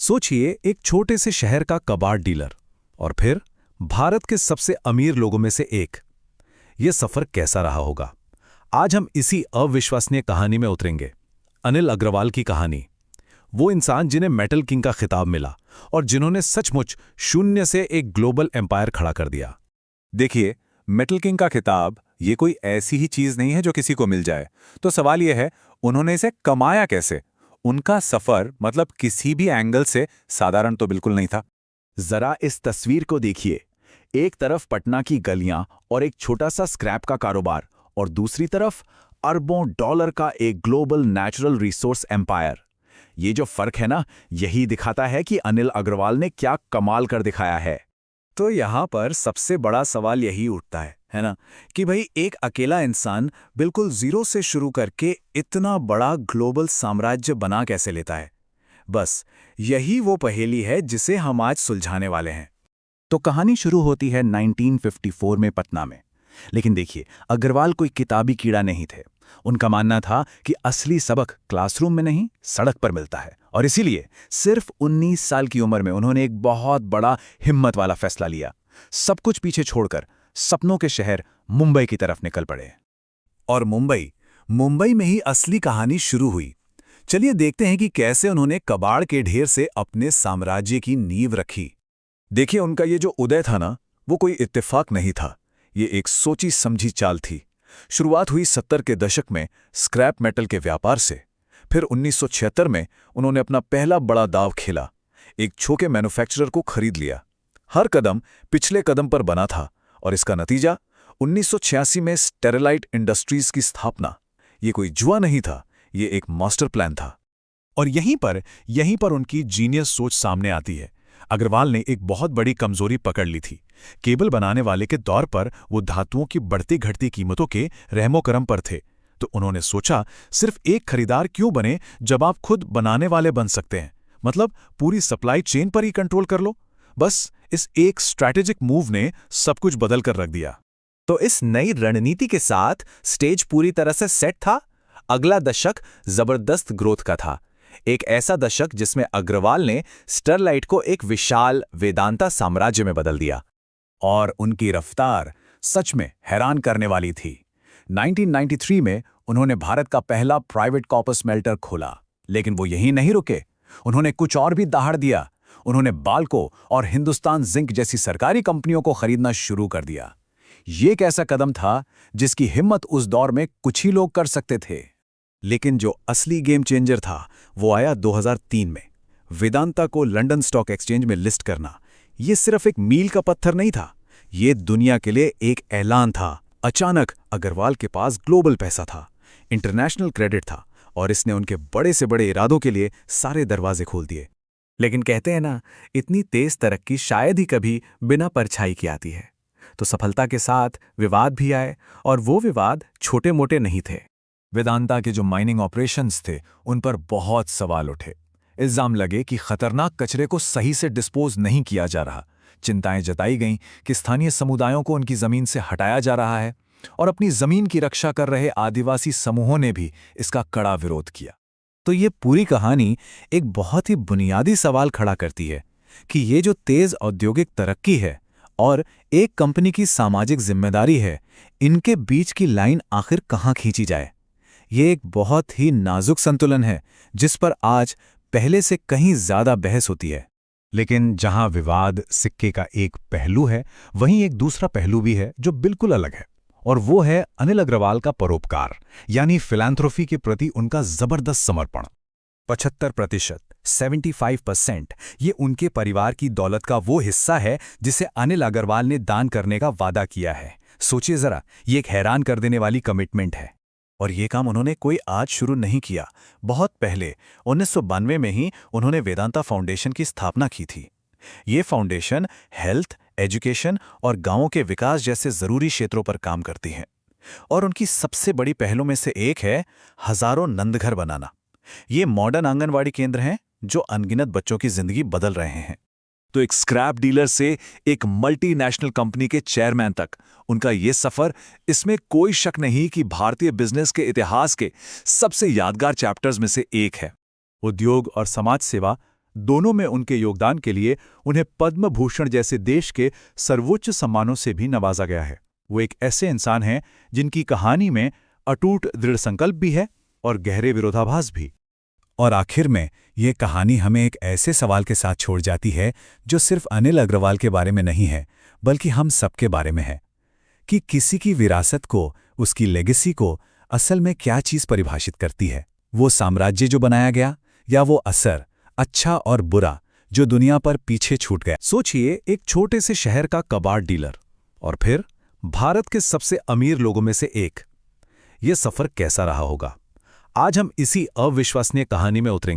सोचिए, एक छोटे से शहर का कबाड़ डीलर और फिर भारत के सबसे अमीर लोगों में से एक। यह सफर कैसा रहा होगा? आज हम इसी अविश्वसनीय कहानी में उतरेंगे। अनिल अग्रवाल की कहानी। वो इंसान जिन्हें मेटल किंग का खिताब मिला और जिन्होंने सचमुच शून्य से एक ग्लोबल एम्पायर खड़ा कर दिया। देखिए, मेटल किंग का खिताब ये कोई ऐसी ही चीज नहीं है जो किसी को मिल जाए। तो सवाल ये है, उन्होंने इसे कमाया कैसे? उनका सफर मतलब किसी भी एंगल से साधारण तो बिल्कुल नहीं था। जरा इस तस्वीर को देखिए। एक तरफ पटना की गलियां और एक छोटा सा स्क्रैप का कारोबार, और दूसरी तरफ अरबों डॉलर का एक ग्लोबल नेचुरल रिसोर्स एम्पायर। ये जो फर्क है ना, यही दिखाता है कि अनिल अग्रवाल ने क्या कमाल कर दिखाया है। तो यहाँ पर सबसे बड़ा सवाल यही उठता है ना, कि भाई एक अकेला इंसान बिल्कुल जीरो से शुरू करके इतना बड़ा ग्लोबल साम्राज्य बना कैसे लेता है? बस यही वो पहेली है जिसे हम आज सुलझाने वाले हैं। तो कहानी शुरू होती है 1954 में पटना में। लेकिन देखिए, अग्रवाल कोई किताबी कीड़ा नहीं थे। उनका मानना था कि असली सबक क्लासरूम में नहीं, सड़क पर मिलता है। और इसीलिए सिर्फ 19 साल की उम्र में उन्होंने एक बहुत बड़ा हिम्मत वाला फैसला लिया। सब कुछ पीछे छोड़कर सपनों के शहर मुंबई की तरफ निकल पड़े। और मुंबई में ही असली कहानी शुरू हुई। चलिए देखते हैं कि कैसे उन्होंने कबाड़ के ढेर से अपने साम्राज्य की नींव रखी। देखिए, उनका ये जो उदय था ना, वो कोई इत्तेफाक नहीं था। ये एक सोची समझी चाल थी। शुरुआत हुई 70 के दशक में स्क्रैप मेटल के व्यापार से। फिर 1976 में उन्होंने अपना पहला बड़ा दांव खेला। एक छोटे मैन्युफैक्चरर को खरीद लिया। हर कदम पिछले कदम पर बना था और इसका नतीजा 1986 में स्टेरिलाइट इंडस्ट्रीज की स्थापना। ये कोई जुआ नहीं था, ये एक मास्टर प्लान था। और यहीं पर उनकी जीनियस सोच सामने आती है। अग्रवाल ने एक बहुत बड़ी कमजोरी पकड़ ली थी। केबल बनाने वाले के दौर पर वो धातुओं की बढ़ती घटती कीमतों के रहमो-करम पर थे। तो उन्होंने सोचा, सिर्फ एक खरीदार क्यों बने जब आप खुद बनाने वाले बन सकते हैं? मतलब पूरी सप्लाई चेन पर ही कंट्रोल कर लो। बस इस एक स्ट्रैटेजिक मूव ने सब कुछ बदल कर रख दिया। तो इस नई रणनीति के साथ स्टेज पूरी तरह से सेट था। अगला दशक जबरदस्त ग्रोथ का था। एक ऐसा दशक जिसमें अग्रवाल ने स्टरलाइट को एक विशाल वेदांता साम्राज्य में बदल दिया। और उनकी रफ्तार सच में हैरान करने वाली थी। 1993 में उन्होंने भारत का पहला प्राइवेट कॉपर स्मेल्टर खोला। लेकिन वो यहीं नहीं रुके। उन्होंने कुछ और भी दहाड़ दिया। उन्होंने बाल्को और हिंदुस्तान जिंक जैसी सरकारी कंपनियों को खरीदना शुरू कर दिया। ये एक ऐसा कदम था जिसकी हिम्मत उस दौर में कुछ ही लोग कर सकते थे। लेकिन जो असली गेम चेंजर था वो आया 2003 में। वेदांता को लंदन स्टॉक एक्सचेंज में लिस्ट करना, ये सिर्फ एक मील का पत्थर नहीं था, ये दुनिया के लिए एक ऐलान था। अचानक अग्रवाल के पास ग्लोबल पैसा था, इंटरनेशनल क्रेडिट था, और इसने उनके बड़े से बड़े इरादों के लिए सारे दरवाजे खोल दिए। लेकिन कहते हैं ना, इतनी तेज तरक्की शायद ही कभी बिना परछाई की आती है। तो सफलता के साथ विवाद भी आए, और वो विवाद छोटे मोटे नहीं थे। वेदांता के जो माइनिंग ऑपरेशंस थे, उन पर बहुत सवाल उठे। इल्जाम लगे कि खतरनाक कचरे को सही से डिस्पोज नहीं किया जा रहा। चिंताएं जताई गईं कि स्थानीय समुदायों को उनकी जमीन से हटाया जा रहा है, और अपनी जमीन की रक्षा कर रहे आदिवासी समूहों ने भी इसका कड़ा विरोध किया। तो ये पूरी कहानी एक बहुत ही बुनियादी सवाल खड़ा करती है कि ये जो तेज औद्योगिक तरक्की है और एक कंपनी की सामाजिक जिम्मेदारी है, इनके बीच की लाइन आखिर कहाँ खींची जाए। ये एक बहुत ही नाजुक संतुलन है जिस पर आज पहले से कहीं ज्यादा बहस होती है। लेकिन जहां विवाद सिक्के का एक पहलू है, वहीं एक दूसरा पहलू भी है जो बिल्कुल अलग है, और वो है अनिल अग्रवाल का परोपकार, यानी फिलैंथ्रोपी के प्रति उनका जबरदस्त समर्पण। 75%, 75% ये उनके परिवार की दौलत का वो हिस्सा है जिसे अनिल अग्रवाल ने दान करने का वादा किया है। सोचिए जरा, ये एक हैरान कर देने वाली कमिटमेंट है। और ये काम उन्होंने कोई आज शुरू नहीं किया। बहुत पहले 1992 में ही उन्होंने वेदांता फाउंडेशन की स्थापना की थी। ये फाउंडेशन हेल्थ, एजुकेशन और गांवों के विकास जैसे जरूरी क्षेत्रों पर काम करती है। और उनकी सबसे बड़ी पहलों में से एक है हजारों नंदघर बनाना। ये मॉडर्न आंगनवाड़ी केंद्र हैं जो अनगिनत बच्चों की जिंदगी बदल रहे हैं। तो एक स्क्रैप डीलर से एक मल्टीनेशनल कंपनी के चेयरमैन तक उनका ये सफर, इसमें कोई शक नहीं कि भारतीय बिजनेस के इतिहास के सबसे यादगार चैप्टर्स में से एक है। उद्योग और समाज सेवा दोनों में उनके योगदान के लिए उन्हें पद्म भूषण जैसे देश के सर्वोच्च सम्मानों से भी नवाजा गया है। वो एक ऐसे इंसान हैं जिनकी कहानी में अटूट दृढ़ संकल्प भी है और गहरे विरोधाभास भी। और आखिर में ये कहानी हमें एक ऐसे सवाल के साथ छोड़ जाती है जो सिर्फ अनिल अग्रवाल के बारे में नहीं है, बल्कि हम सबके बारे में है कि किसी की विरासत को, उसकी लेगेसी को असल में क्या चीज़ परिभाषित करती है। वो साम्राज्य जो बनाया गया या वो असर, अच्छा और बुरा, जो दुनिया पर पीछे छूट गया। सोचिए, एक छोटे से शहर का कबाड़ डीलर और फिर भारत के सबसे अमीर लोगों में से एक। ये सफर कैसा रहा होगा? आज हम इसी अविश्वसनीय कहानी में उतरेंगे।